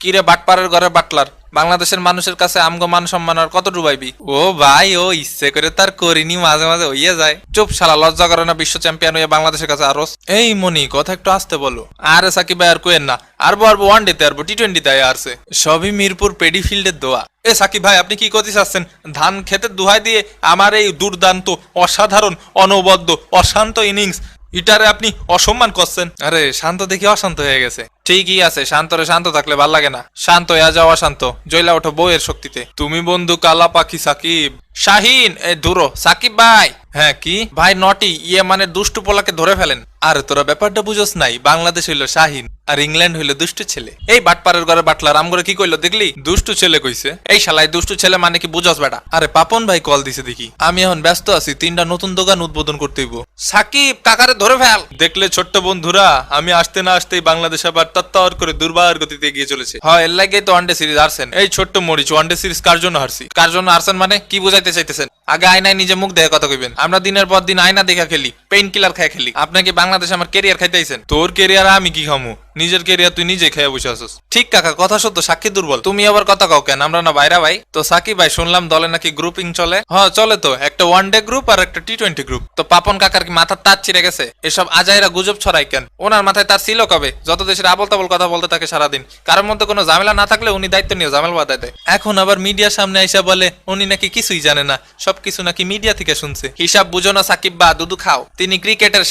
কিরে বাটপাড়ের ঘরে বাটলার, বাংলাদেশের মানুষের কাছে আমগো মান সম্মান আর কত ডুবাইবি? ও ভাই, ও ইচ্ছে করে তার করিনি, মাঝে মাঝে হইয়া যায়। চুপ শালা, লজ্জা করে না বিশ্ব চ্যাম্পিয়ন হয়ে বাংলাদেশের কাছে আরো? এই মনি, কথা একটু আসতে বলো। আরে সাকিব ভাই আর কোয়েন না, আরবো ওয়ান ডেতে আরবো, টি-20তে আসছে। সবই মিরপুর পেডিফিল্ডের দোয়া। এ সাকিব ভাই, আপনি কি করতে চাচ্ছেন? ধান খেতে দুহাই দিয়ে আমার এই দুর্দান্ত, অসাধারণ, অনবদ্য, অশান্ত ইনিংস ইটারে আপনি অসম্মান করছেন। আরে শান্ত দেখি অশান্ত হয়ে গেছে। ঠিকই আছে, শান্তরে শান্ত থাকলে ভাল লাগে না। শান্ত হয়ে যাও অশান্ত, জয়লা ওঠো বউয়ের শক্তিতে। তুমি বন্ধু কালা পাখি সাকিব। শাহিন, এ দূরো সাকিব ভাই। হ্যাঁ কি ভাই? নটি ইয়ে মানে দুষ্টু পোলাকে ধরে ফেলেন। আরে তোরা ব্যাপারটা বুঝোস নাই, বাংলাদেশ হইলো শাহিন আর ইংল্যান্ড হইলো দুষ্টু ছেলে। এই বাটপাড়ের ঘরে বাটলার আমগরে কি কইলো দেখলি? দুষ্টু ছেলে কইছে। এই শালাই দুষ্টু ছেলে মানে কি বুঝোস বেটা? আরে পাপন ভাই কল দিছে দেখি। আমি এখন ব্যস্ত আছি, 3টা নতুন দোকান উদ্বোধন করতে হইব। সাকিব কাকারে ধরে ফেল। দেখলে ছোট্ট বন্ধুরা, আমি আসতে না আসতেই বাংলাদেশ আবার তত্তর করে দুর্বার গতিতে এগিয়ে চলেছে। হয় এর লাগেই তো ওয়ানডে সিরিজ হারছেন। এই ছোট্ট মরিচ, ওয়ানডে সিরিজ কার জন্য হারছি? কার জন্য হারছেন মানে কি বুঝাইতে চাইতেছেন? আগে আয়নায় নিজে মুখ দেখে কথা কইবেন। আমরা দিনের পর দিন আয়না দেখা খেলি, পেইন কিলার খাই খেলি। আপনাকে বাংলাদেশে আমার কেরিয়ার খাইতেইছেন। তোর কেরিয়ার আমি কি খামু? নিজের কেরিয়ার তুই নিজে খেয়ে বসে আছিস। ঠিক কাকা, কথা সত্য, সাক্ষী দুর্বল। তুমি আবার কথা কাও কেন? আমরা না বাইরা ভাই? তো সাকিব ভাই, শুনলাম দলে নাকি গ্রুপিং চলে। হ্যাঁ চলে তো, একটা ওয়ানডে গ্রুপ আর একটা টি-20 গ্রুপ। তো পাপন কাকার কি মাথার তার ছিঁড়ে গেছে? এসব আজাইরা গুজব ছড়াই কেন? ওনার মাথায় তার ছিল কবে? যত দেশের আবল তাবল কথা বলতে থাকে সারাদিন। কারোর মধ্যে কোনো ঝামেলা না থাকলে উনি দায়িত্ব নিয়ে ঝামেলা বাধায় দেয়। এখন আবার মিডিয়ার সামনে এসে বলে উনি নাকি কিছুই জানে না, সবকিছু নাকি মিডিয়া থেকে শুনছে। হিসাব বুঝো না সাকিব বা, দুধু খাও। তিনি ক্রিকেটের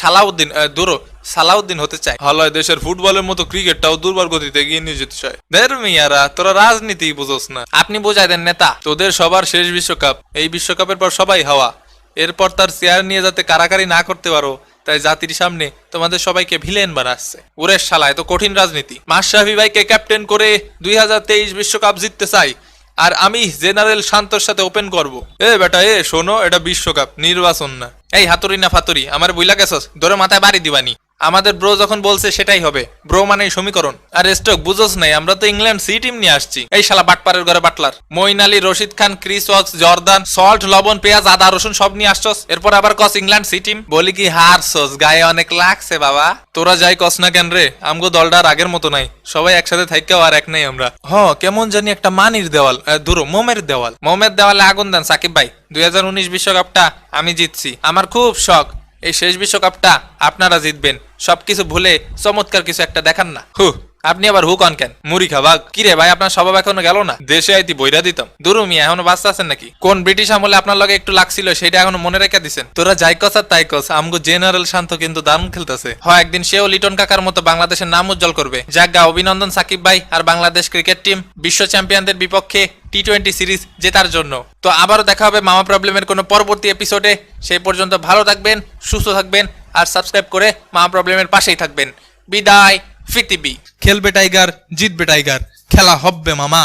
সালাউদ্দিন হতে চায়। হলয় দেশের ফুটবলের মতো ক্রিকেটটাও দুর্বার গতিতে এগিয়ে নিয়ে যেতে চায়। দের মিয়ারা, তোরা রাজনীতি বুঝোস না। আপনি বোঝাই দেন নেতা। তোদের সবার শেষ বিশ্বকাপ, এই বিশ্বকাপের পর সবাই হাওয়া। এরপর তার চেয়ার নিয়ে যাতে কারাকারি না করতে পারো, তাই জাতির সামনে তোমাদের সবাইকে ভিলেন বানাচ্ছে। ওরে শালা, এত কঠিন রাজনীতি। মাশরাফি ভাইকে ক্যাপ্টেন করে 2023 বিশ্বকাপ জিততে চাই, আর আমি জেনারেল শান্তর সাথে ওপেন করব। এ বেটা, এ শোনো, এটা বিশ্বকাপ, নির্বাচন না। এই হাতুড়ি না ফাতুরি, আমার বুইলা গেছস, ধরে মাথায় বাড়ি দিবানি। আমাদের ব্রো যখন বলছে সেটাই হবে। ব্রো মানে সমীকরণ। আর স্টক বুঝোস নাই, আমরা তো ইংল্যান্ড সি টিম নিয়ে আসছি। এই শালা বাটপাড়ের ঘরে Butler. Moeen Ali, Rashid Khan, Chris wax, Jordan, salt, লবণ, পেঁয়াজ, আদা, রসুন সব নিয়ে আসছস। এরপর আবার কস ইংল্যান্ড সি টিম। বলি কি হারছস? গায়ে অনেক লাগছে বাবা। তোরা যাই কস না কেন রে, আমগো দলটা আর আগের মতো নাই। সবাই একসাথে থাইকাও আর এক নাই আমরা। কেমন জানি একটা মানির দেওয়াল, ধরো মোমের দেওয়াল। মোমের দেওয়ালে আগুন দেন সাকিব ভাই। 2019 বিশ্বকাপটা আমি জিতছি, আমার খুব শখ এই শেষ বিশ্বকাপটা আপনারা জিতবেন। সবকিছু ভুলে চমৎকার কিছু একটা দেখান না। আপনি আবার হুক কেন? মুড়ি খাবাক? কিরে ভাই, আপনার স্বভাব এখনো গেল না? দেশে আইতি বইরা দিতাম। দুরুমি এখনো বাচ্চা আছেন নাকি? কোন ব্রিটিশ আমলে আপনার লগে একটু লাগছিল, সেটা এখনো মনে রেখে দিছেন? তোরা যাই কস আর তাই কস, আমগো জেনারেল শান্ত কিন্তু দারুণ খেলতেছে। হয় একদিন সেও লিটন কাকার মতো বাংলাদেশের নাম উজ্জ্বল করবে। যাজ্ঞা, অভিনন্দন সাকিব ভাই আর বাংলাদেশ ক্রিকেট টিম বিশ্ব চ্যাম্পিয়নদের বিপক্ষে টি-20 সিরিজ জেতার জন্য। তো আবারও দেখা হবে মামা প্রবলেমের কোনো পরবর্তী এপিসোডে। সেই পর্যন্ত ভালো থাকবেন, সুস্থ থাকবেন, আর সাবস্ক্রাইব করে মামা প্রবলেমের পাশেই থাকবেন। বিদায়। ফিতিবি। খেলবে টাইগার, জিতবে টাইগার, খেলা হবে মামা।